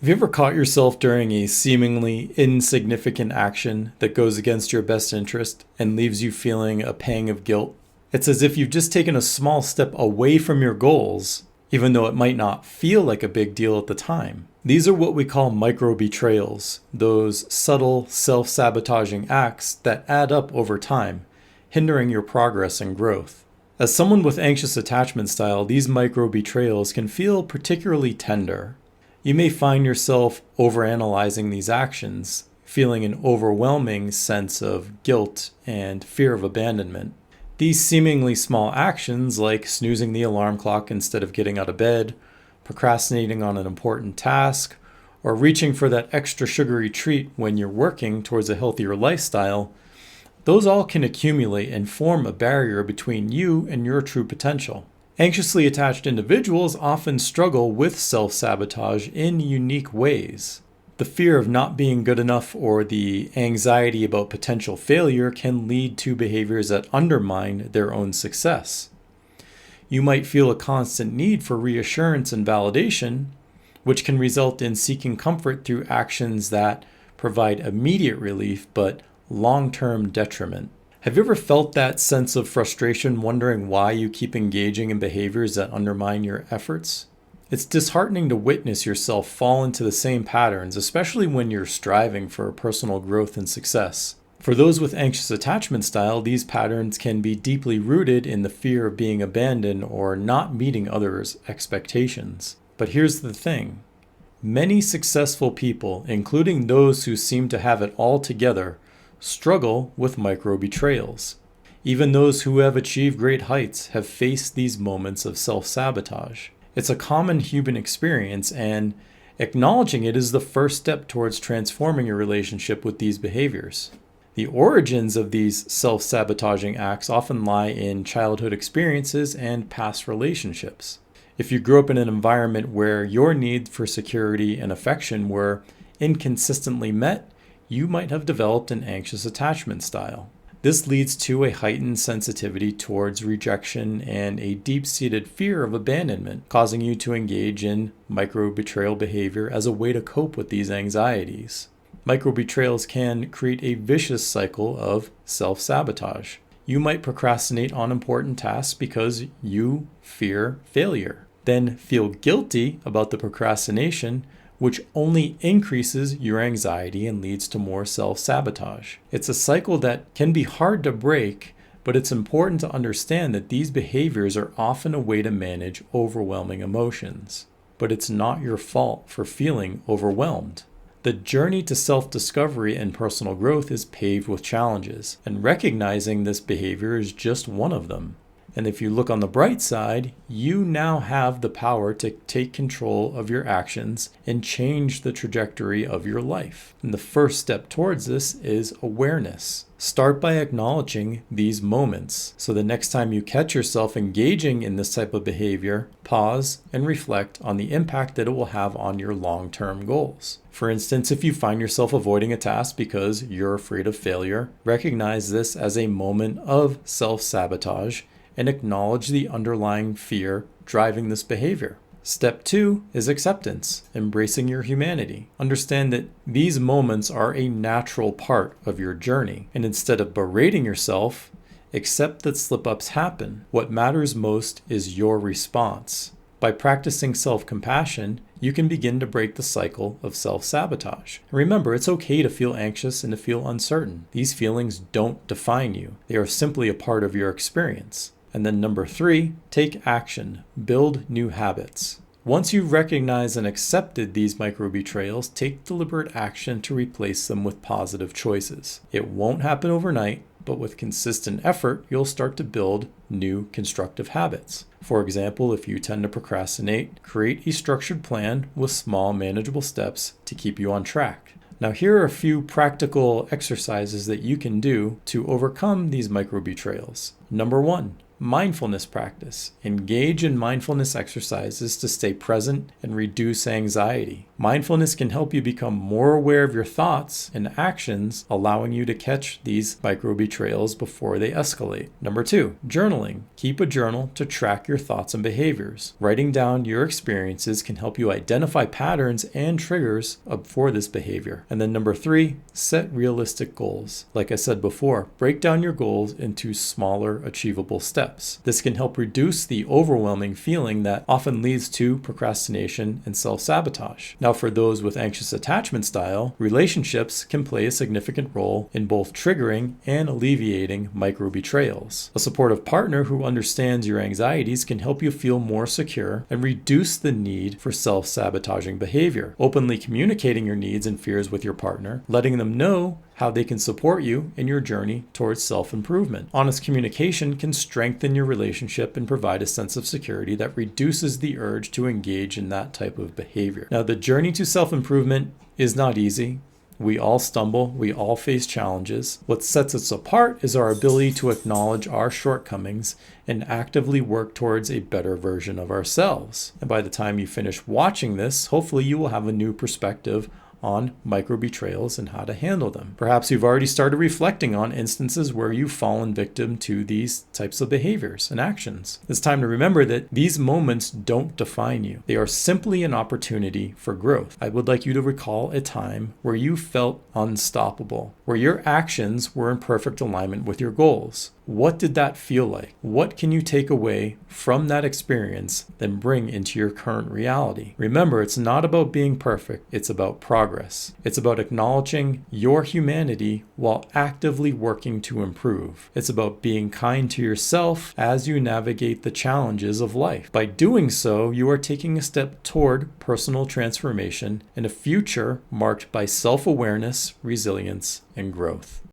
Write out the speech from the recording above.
Have you ever caught yourself during a seemingly insignificant action that goes against your best interest and leaves you feeling a pang of guilt? It's as if you've just taken a small step away from your goals, even though it might not feel like a big deal at the time. These are what we call micro-betrayals, those subtle, self-sabotaging acts that add up over time, hindering your progress and growth. As someone with anxious attachment style, these micro-betrayals can feel particularly tender. You may find yourself overanalyzing these actions, feeling an overwhelming sense of guilt and fear of abandonment. These seemingly small actions, like snoozing the alarm clock instead of getting out of bed, procrastinating on an important task, or reaching for that extra sugary treat when you're working towards a healthier lifestyle, those all can accumulate and form a barrier between you and your true potential. Anxiously attached individuals often struggle with self-sabotage in unique ways. The fear of not being good enough or the anxiety about potential failure can lead to behaviors that undermine their own success. You might feel a constant need for reassurance and validation, which can result in seeking comfort through actions that provide immediate relief but long-term detriment. Have you ever felt that sense of frustration, wondering why you keep engaging in behaviors that undermine your efforts? It's disheartening to witness yourself fall into the same patterns, especially when you're striving for personal growth and success. For those with anxious attachment style, these patterns can be deeply rooted in the fear of being abandoned or not meeting others' expectations. But here's the thing. Many successful people, including those who seem to have it all together, struggle with micro-betrayals. Even those who have achieved great heights have faced these moments of self-sabotage. It's a common human experience, and acknowledging it is the first step towards transforming your relationship with these behaviors. The origins of these self-sabotaging acts often lie in childhood experiences and past relationships. If you grew up in an environment where your needs for security and affection were inconsistently met, you might have developed an anxious attachment style. This leads to a heightened sensitivity towards rejection and a deep-seated fear of abandonment, causing you to engage in micro-betrayal behavior as a way to cope with these anxieties. Micro-betrayals can create a vicious cycle of self-sabotage. You might procrastinate on important tasks because you fear failure, then feel guilty about the procrastination, which only increases your anxiety and leads to more self-sabotage. It's a cycle that can be hard to break, but it's important to understand that these behaviors are often a way to manage overwhelming emotions. But it's not your fault for feeling overwhelmed. The journey to self-discovery and personal growth is paved with challenges, and recognizing this behavior is just one of them. And if you look on the bright side, you now have the power to take control of your actions and change the trajectory of your life. And the first step towards this is awareness. Start by acknowledging these moments. So the next time you catch yourself engaging in this type of behavior, pause and reflect on the impact that it will have on your long-term goals. For instance, if you find yourself avoiding a task because you're afraid of failure, recognize this as a moment of self-sabotage and acknowledge the underlying fear driving this behavior. Step 2 is acceptance, embracing your humanity. Understand that these moments are a natural part of your journey, and instead of berating yourself, accept that slip-ups happen. What matters most is your response. By practicing self-compassion, you can begin to break the cycle of self-sabotage. Remember, it's okay to feel anxious and to feel uncertain. These feelings don't define you. They are simply a part of your experience. And then number 3, take action. Build new habits. Once you've recognized and accepted these micro-betrayals, take deliberate action to replace them with positive choices. It won't happen overnight, but with consistent effort, you'll start to build new constructive habits. For example, if you tend to procrastinate, create a structured plan with small, manageable steps to keep you on track. Now, here are a few practical exercises that you can do to overcome these micro-betrayals. Number 1, mindfulness practice. Engage in mindfulness exercises to stay present and reduce anxiety. Mindfulness can help you become more aware of your thoughts and actions, allowing you to catch these micro-betrayals before they escalate. Number 2, journaling. Keep a journal to track your thoughts and behaviors. Writing down your experiences can help you identify patterns and triggers for this behavior. And then number 3, set realistic goals. Like I said before, break down your goals into smaller, achievable steps. This can help reduce the overwhelming feeling that often leads to procrastination and self-sabotage. Now, for those with anxious attachment style, relationships can play a significant role in both triggering and alleviating micro-betrayals. A supportive partner who understands your anxieties can help you feel more secure and reduce the need for self-sabotaging behavior. Openly communicating your needs and fears with your partner, letting them know how they can support you in your journey towards self-improvement. Honest communication can strengthen your relationship and provide a sense of security that reduces the urge to engage in that type of behavior. Now, the journey to self-improvement is not easy. We all stumble, we all face challenges. What sets us apart is our ability to acknowledge our shortcomings and actively work towards a better version of ourselves. And by the time you finish watching this, hopefully you will have a new perspective on micro-betrayals and how to handle them. Perhaps you've already started reflecting on instances where you've fallen victim to these types of behaviors and actions. It's time to remember that these moments don't define you. They are simply an opportunity for growth. I would like you to recall a time where you felt unstoppable, where your actions were in perfect alignment with your goals. What did that feel like? What can you take away from that experience then bring into your current reality? Remember, it's not about being perfect, it's about progress. It's about acknowledging your humanity while actively working to improve. It's about being kind to yourself as you navigate the challenges of life. By doing so, you are taking a step toward personal transformation and a future marked by self-awareness, resilience, and growth.